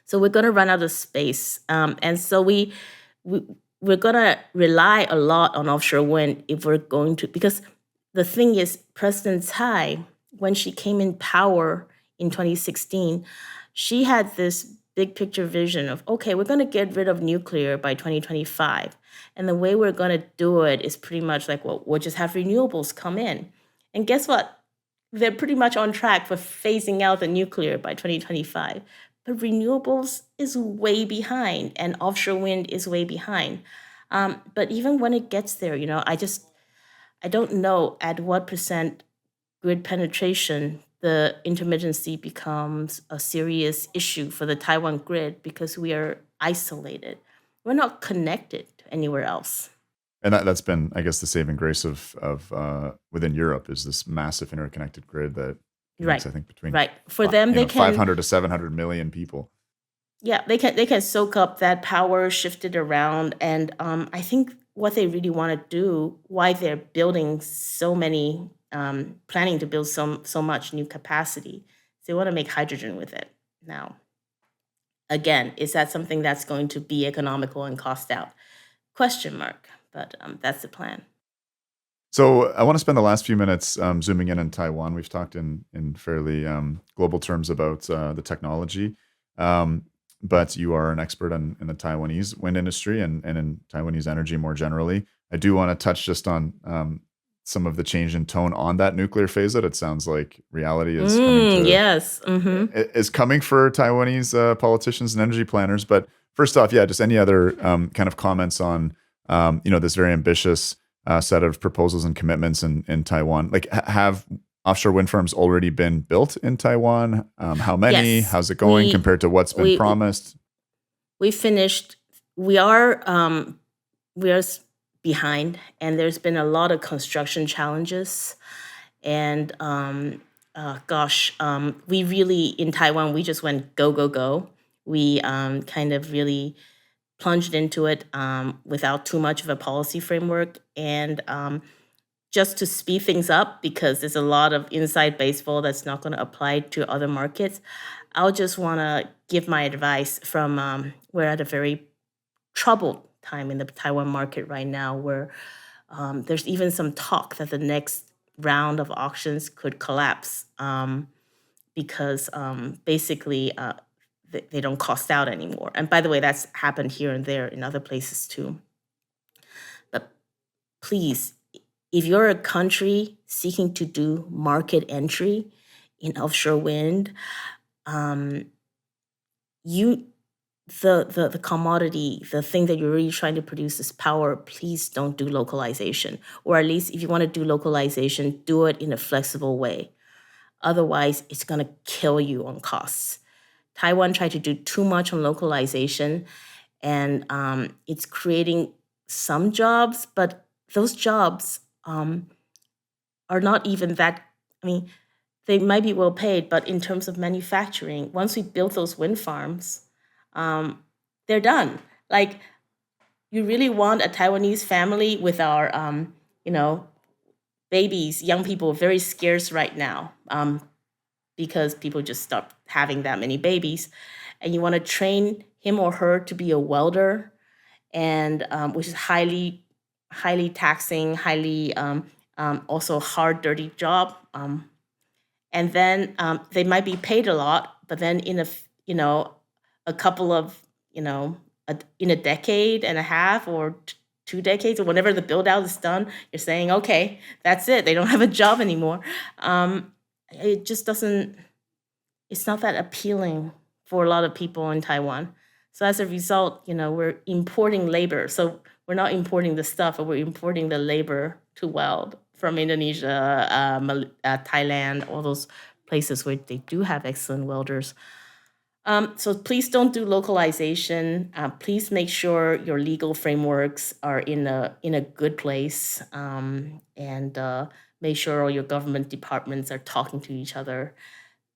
Speaker 2: So we're going to run out of space. And so we're going to rely a lot on offshore wind if we're going to, because the thing is, President Tsai, when she came in power in 2016, she had this big picture vision of, okay, we're going to get rid of nuclear by 2025. And the way we're going to do it is pretty much we'll just have renewables come in. And guess what? They're pretty much on track for phasing out the nuclear by 2025. But renewables is way behind and offshore wind is way behind. But even when it gets there, I don't know at what percent grid penetration the intermittency becomes a serious issue for the Taiwan grid because we are isolated. We're not connected to anywhere else.
Speaker 1: And that's been, I guess, the saving grace of within Europe is this massive interconnected grid that connects, I think, between
Speaker 2: For them, they can
Speaker 1: 500 to 700 million people.
Speaker 2: Yeah, they can soak up that power, shift it around, and I think what they really want to do, why they're building so many, planning to build so much new capacity, they want to make hydrogen with it. Now, again, is that something that's going to be economical and cost out? Question mark. But that's the plan.
Speaker 1: So I want to spend the last few minutes zooming in on Taiwan. We've talked in fairly global terms about the technology. But you are an expert in the Taiwanese wind industry and in Taiwanese energy more generally. I do want to touch just on some of the change in tone on that nuclear phase out. It sounds like reality is coming is coming for Taiwanese politicians and energy planners. But first off, just any other kind of comments on this very ambitious set of proposals and commitments in Taiwan? Have offshore wind farms already been built in Taiwan? How many?
Speaker 2: Yes.
Speaker 1: How's it going compared to what's been promised?
Speaker 2: We finished. We are behind, and there's been a lot of construction challenges. And we really in Taiwan we just went go go go. We kind of really plunged into it without too much of a policy framework and. Just to speed things up, because there's a lot of inside baseball that's not going to apply to other markets, I'll just want to give my advice from we're at a very troubled time in the Taiwan market right now where there's even some talk that the next round of auctions could collapse because basically they don't cost out anymore. And by the way, that's happened here and there in other places too. But please, if you're a country seeking to do market entry in offshore wind, the commodity, the thing that you're really trying to produce is power. Please don't do localization, or at least if you want to do localization, do it in a flexible way. Otherwise, it's going to kill you on costs. Taiwan tried to do too much on localization, and it's creating some jobs, but those jobs are not even that, they might be well paid, but in terms of manufacturing, once we build those wind farms, they're done. You really want a Taiwanese family with our, babies, young people, very scarce right now because people just stopped having that many babies. And you want to train him or her to be a welder, and which is highly taxing, highly also hard, dirty job. And then they might be paid a lot, but then in a couple of in a decade and a half or 2 decades or whenever the build out is done, you're saying, okay, that's it. They don't have a job anymore. It just doesn't. it's not that appealing for a lot of people in Taiwan. So as a result, we're importing labor. So we're not importing the stuff, but we're importing the labor to weld from Indonesia, Thailand, all those places where they do have excellent welders. So please don't do localization. Please make sure your legal frameworks are in a good place, and make sure all your government departments are talking to each other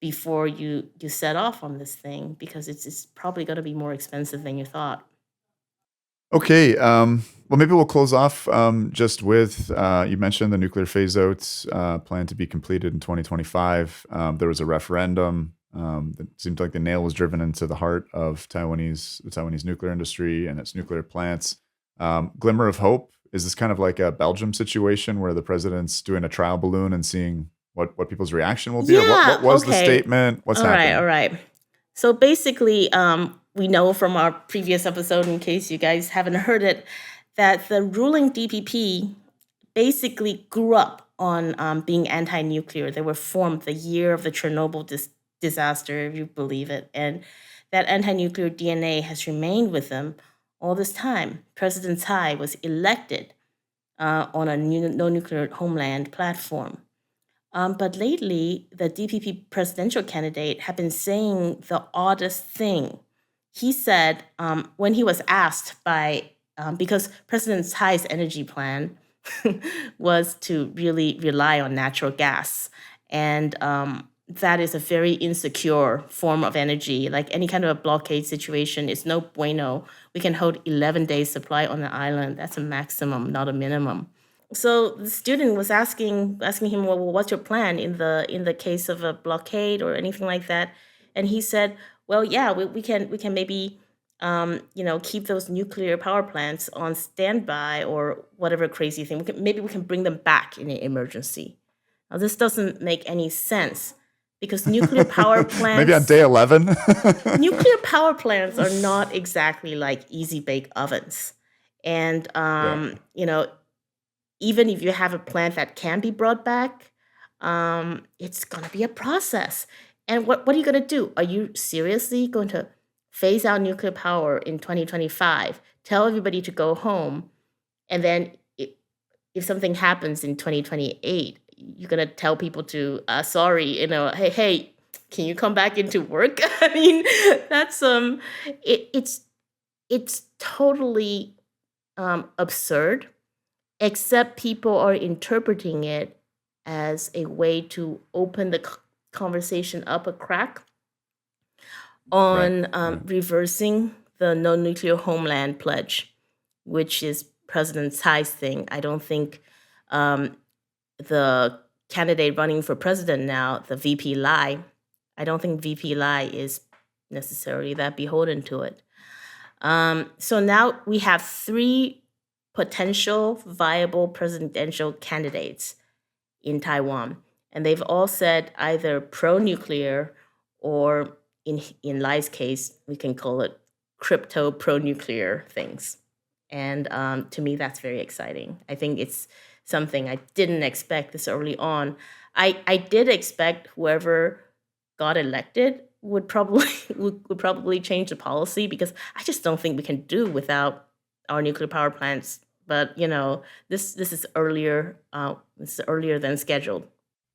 Speaker 2: before you set off on this thing, because it's probably going to be more expensive than you thought.
Speaker 1: Okay. Well, maybe we'll close off just with you mentioned the nuclear phase out planned to be completed in 2025. There was a referendum. It seemed like the nail was driven into the heart of the Taiwanese nuclear industry and its nuclear plants. Glimmer of hope. Is this kind of like a Belgium situation where the president's doing a trial balloon and seeing what people's reaction will be? Or
Speaker 2: Yeah,
Speaker 1: what was the
Speaker 2: okay.
Speaker 1: statement? What's
Speaker 2: All right, all
Speaker 1: happening?
Speaker 2: right. So basically, we know from our previous episode, in case you guys haven't heard it, that the ruling DPP basically grew up on being anti-nuclear. They were formed the year of the Chernobyl disaster, if you believe it, and that anti-nuclear DNA has remained with them all this time. President Tsai was elected on a no nuclear homeland platform. But lately, the DPP presidential candidate had been saying the oddest thing. He said, when he was asked because President Tsai's energy plan was to really rely on natural gas. And that is a very insecure form of energy. Like any kind of a blockade situation is no bueno. We can hold 11 days supply on the island. That's a maximum, not a minimum. So the student was asking him, well, what's your plan in the case of a blockade or anything like that? And he said, well, yeah, we can maybe keep those nuclear power plants on standby or whatever crazy thing. Maybe we can bring them back in an emergency. Now, this doesn't make any sense because nuclear power
Speaker 1: Maybe on
Speaker 2: plants
Speaker 1: day 11.
Speaker 2: nuclear power plants are not exactly like easy bake ovens. And
Speaker 1: Right.
Speaker 2: even if you have a plant that can be brought back, it's going to be a process. And what are you going to do? Are you seriously going to phase out nuclear power in 2025, tell everybody to go home, and then if something happens in 2028, you're going to tell people to, sorry, hey, can you come back into work? I mean, that's it's totally absurd, except people are interpreting it as a way to open the conversation up a crack on
Speaker 1: Right.
Speaker 2: reversing the no nuclear homeland pledge, which is President Tsai's thing. I don't think the candidate running for president now, the VP Lai, I don't think VP Lai is necessarily that beholden to it. So now we have three potential viable presidential candidates in Taiwan, and they've all said either pro-nuclear or, in Lai's case, we can call it crypto pro-nuclear things. And to me, that's very exciting. I think it's something I didn't expect this early on. I did expect whoever got elected would probably would probably change the policy, because I just don't think we can do without our nuclear power plants. But this is earlier. This is earlier than scheduled.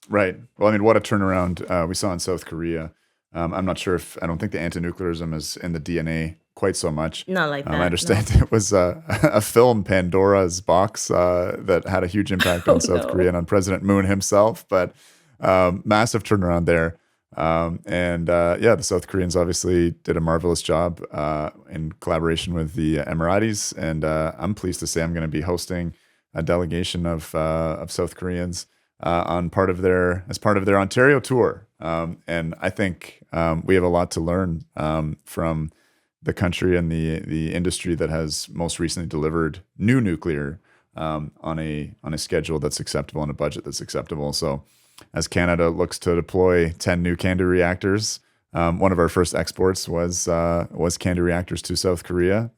Speaker 1: Right. Well, I mean, what a turnaround we saw in South Korea. I don't think the anti-nuclearism is in the DNA quite so much.
Speaker 2: Not like
Speaker 1: I
Speaker 2: that. No.
Speaker 1: understand it was a film, Pandora's Box, that had a huge impact on South Korea and on President Moon himself, but massive turnaround there. The South Koreans obviously did a marvelous job in collaboration with the Emiratis, and I'm pleased to say I'm going to be hosting a delegation of South Koreans as part of their Ontario tour, and I think we have a lot to learn from the country and the industry that has most recently delivered new nuclear on a schedule that's acceptable and a budget that's acceptable. So, as Canada looks to deploy 10 new CANDU reactors, one of our first exports was CANDU reactors to South Korea.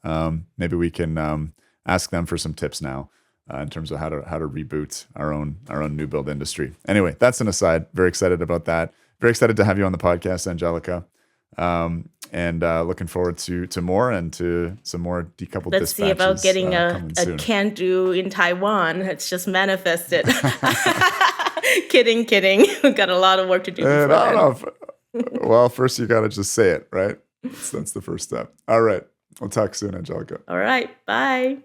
Speaker 1: Maybe we can ask them for some tips now in terms of how to reboot our own new build industry. Anyway, that's an aside. Very excited about that. very excited to have you on the podcast, Angelica. And looking forward to more and to some more decoupled
Speaker 2: Let's see
Speaker 1: dispatches
Speaker 2: about getting
Speaker 1: coming
Speaker 2: a
Speaker 1: soon.
Speaker 2: can-do in Taiwan. It's just manifested. Kidding. We've got a lot of work to do before
Speaker 1: I don't
Speaker 2: then.
Speaker 1: know. Well, first you got to just say it, right? That's the first step. All right. We'll talk soon, Angelica.
Speaker 2: All right. Bye.